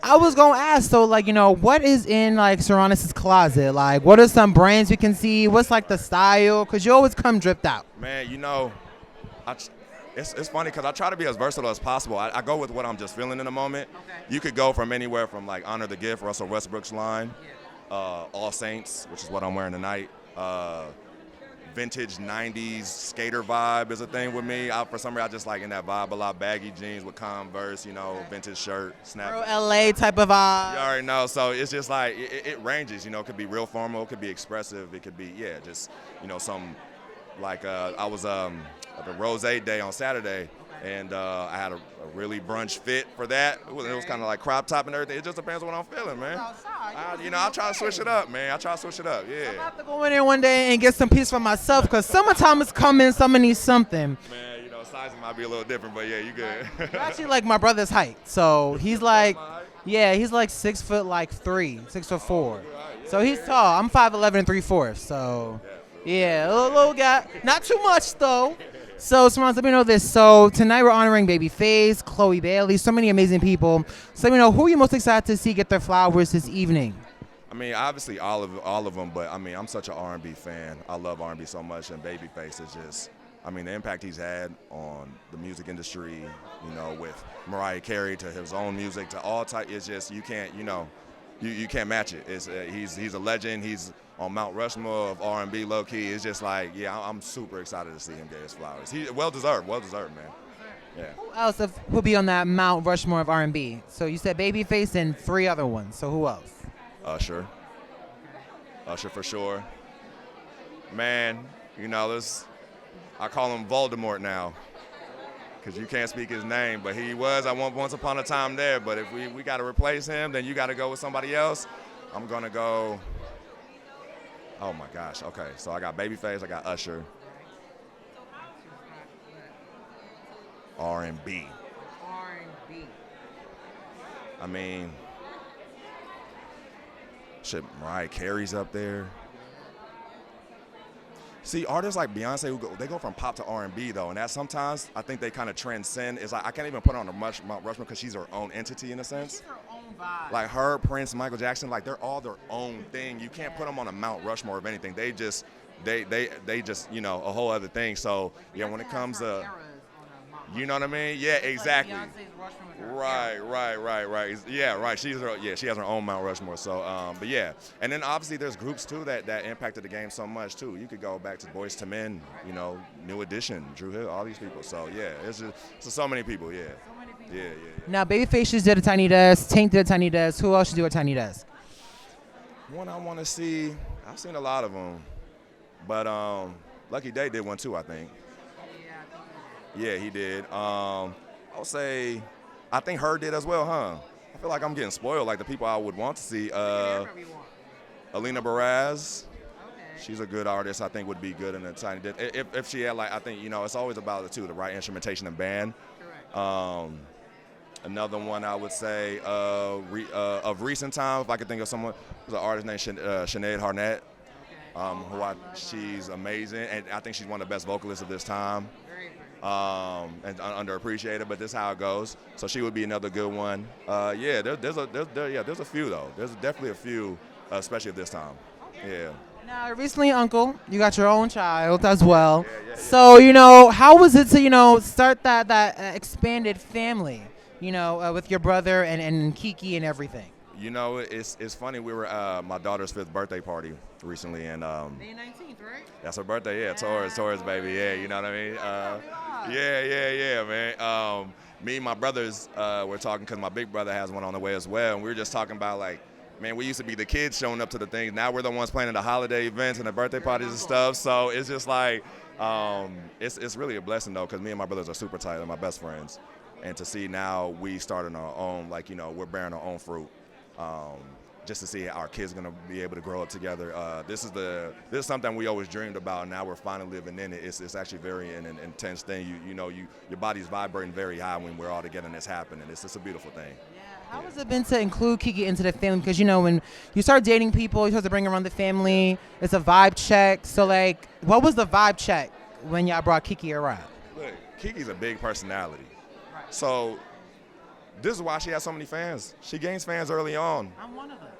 I was gonna ask, so like, what is in like Sarunass's closet? Like, what are some brands we can see? What's like the style? Cause you always come dripped out. Man, I, it's funny because I try to be as versatile as possible. I go with what I'm just feeling in the moment. Okay. You could go from anywhere from like Honor the Gift, Russell Westbrook's line, All Saints, which is what I'm wearing tonight. Vintage 90s skater vibe is a thing with me. For some reason, I just like in that vibe a lot. Baggy jeans with Converse, vintage shirt, snap. Real LA type of vibe. You already know. So it's just like, it ranges, It could be real formal. It could be expressive. It could be, just, some, like I was at the Rose Day on Saturday. And I had a really brunch fit for that. It was kind of like crop top and everything. It just depends on what I'm feeling, man. I try to switch it up, man. I try to switch it up, yeah. I'm about to go in there one day and get some peace for myself because summertime is coming. Summer needs something. Man, sizing might be a little different, but yeah, you good. You're actually like my brother's height. So he's like, he's like 6'3", 6'4". So he's tall. I'm 5'11" and 3/4. So yeah, a little guy. Not too much though. So, Sarunas, let me know this. So, tonight we're honoring Babyface, Chloe Bailey, so many amazing people. So, let me know, who are you most excited to see get their flowers this evening? I mean, obviously all of them, but I mean, I'm such an R&B fan. I love R&B so much, and Babyface is just, the impact he's had on the music industry, with Mariah Carey to his own music to all type. It's just you can't, you can't match it. He's a legend. He's on Mount Rushmore of R&B, low key. It's just like, I'm super excited to see him get his flowers. He well deserved, man. Yeah. Who else will be on that Mount Rushmore of R&B? So you said Babyface and 3 other ones. So who else? Usher for sure. Man, I call him Voldemort now, because you can't speak his name, but he was once upon a time there. But if we got to replace him, then you got to go with somebody else. I'm gonna go. Oh my gosh. Okay, so I got Babyface, I got Usher. R&B. I mean, shit, Mariah Carey's up there. See, artists like Beyonce, they go from pop to R&B though, and that sometimes I think they kind of transcend. It's like I can't even put her on a Mount Rushmore because she's her own entity in a sense. She's her own vibe. Like her, Prince, Michael Jackson, like they're all their own thing. You can't put them on a Mount Rushmore of anything. They just, a whole other thing. So yeah, when it comes to, you know what I mean? Yeah, exactly. Right. Yeah, right. She has her own Mount Rushmore. So, but yeah, and then obviously there's groups too that impacted the game so much too. You could go back to Boyz II Men, New Edition, Drew Hill, all these people. So yeah, it's so many people. Yeah. Yeah. Now, Babyface just did a Tiny Desk. Tank did a Tiny Desk. Who else should do a Tiny Desk? One I want to see, I've seen a lot of them, but Lucky Day did one too, I think. Yeah, he did. I'll say, I think Her did as well, huh? I feel like I'm getting spoiled, like the people I would want to see. Alina Baraz. She's a good artist. I think would be good in a Tiny Desk. If she had, like, I think, it's always about the right instrumentation and band. Another one I would say of recent time, if I could think of someone, there's an artist named Sinead Harnett, she's amazing, and I think she's one of the best vocalists of this time. And underappreciated, but this is how it goes. So she would be another good one. There's a few though. There's definitely a few, especially at this time. Yeah. Now, recently, Uncle, you got your own child as well. Yeah. So, how was it to, start that expanded family, with your brother and Keke and everything? It's funny. We were at my daughter's 5th birthday party recently, and May 19th, right? That's her birthday. Yeah, Taurus, baby. Yeah, you know what I mean. Yeah, man. Me and my brothers were talking because my big brother has one on the way as well, and we were just talking about like, man, we used to be the kids showing up to the things. Now we're the ones planning the holiday events and the birthday parties and stuff. So it's just like, it's really a blessing though, because me and my brothers are super tight and my best friends, and to see now we starting our own, like we're bearing our own fruit. Just to see our kids gonna be able to grow up together. This is something we always dreamed about, and now we're finally living in it. It's actually very an intense thing. Your body's vibrating very high when we're all together and it's happening. It's just a beautiful thing. Yeah. How has it been to include Keke into the family? Because when you start dating people, you start to bring around the family. It's a vibe check. So like, what was the vibe check when y'all brought Keke around? Look, Keke's a big personality. Right. So this is why she has so many fans. She gains fans early on. I'm one of them.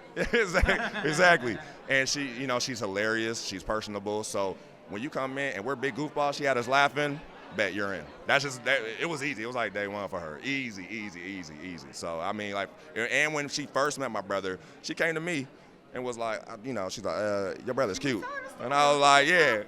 Exactly. And she, you know, she's hilarious. She's personable. So when you come in and we're big goofballs, she had us laughing, bet you're in. That's just, it was easy. It was like day one for her. Easy, easy, easy, easy. So, I mean, like, and when she first met my brother, she came to me and was like, you know, she's like, your brother's cute. And I was like, yeah.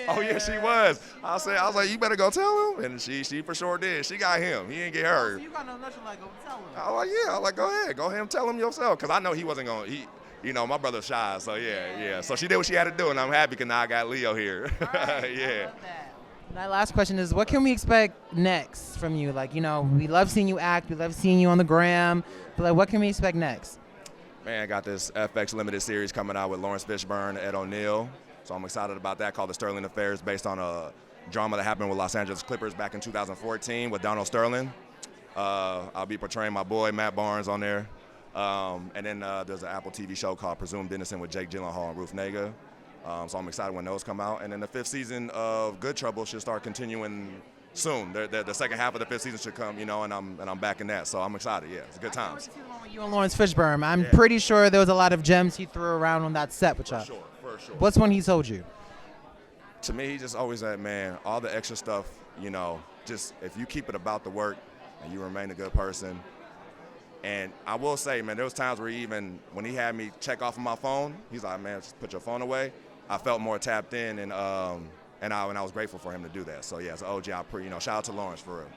Oh, yeah, she was. I was like, you better go tell him. And she for sure did. She got him. He didn't get her. So you got no nothing like go tell him. I was like, yeah. I was like, go ahead and tell him yourself. Because I know he wasn't going to, you know, my brother's shy. So, yeah. So she did what she had to do, and I'm happy because now I got Leo here. Right, yeah. I love that. My last question is, what can we expect next from you? Like, you know, we love seeing you act. We love seeing you on the gram. But, like, what can we expect next? Man, I got this FX limited series coming out with Lawrence Fishburne and Ed O'Neill. So I'm excited about that, called The Sterling Affairs, based on a drama that happened with Los Angeles Clippers back in 2014 with Donald Sterling. I'll be portraying my boy, Matt Barnes, on there. And then there's an Apple TV show called Presumed Innocent with Jake Gyllenhaal and Ruth Negga. So I'm excited when those come out. And then the 5th season of Good Trouble should start continuing soon. The second half of the 5th season should come, you know, and I'm back in that. So I'm excited. Yeah, it's good times. You and Lawrence Fishburne. I'm pretty sure there was a lot of gems he threw around on that set with y'all. For sure. What's one he told you? To me, he just always said, man, all the extra stuff, you know, just if you keep it about the work and you remain a good person. And I will say, man, there was times where when he had me check off of my phone, he's like, man, just put your phone away. I felt more tapped in, and I was grateful for him to do that. So, yeah, as an OG, shout out to Lawrence for real.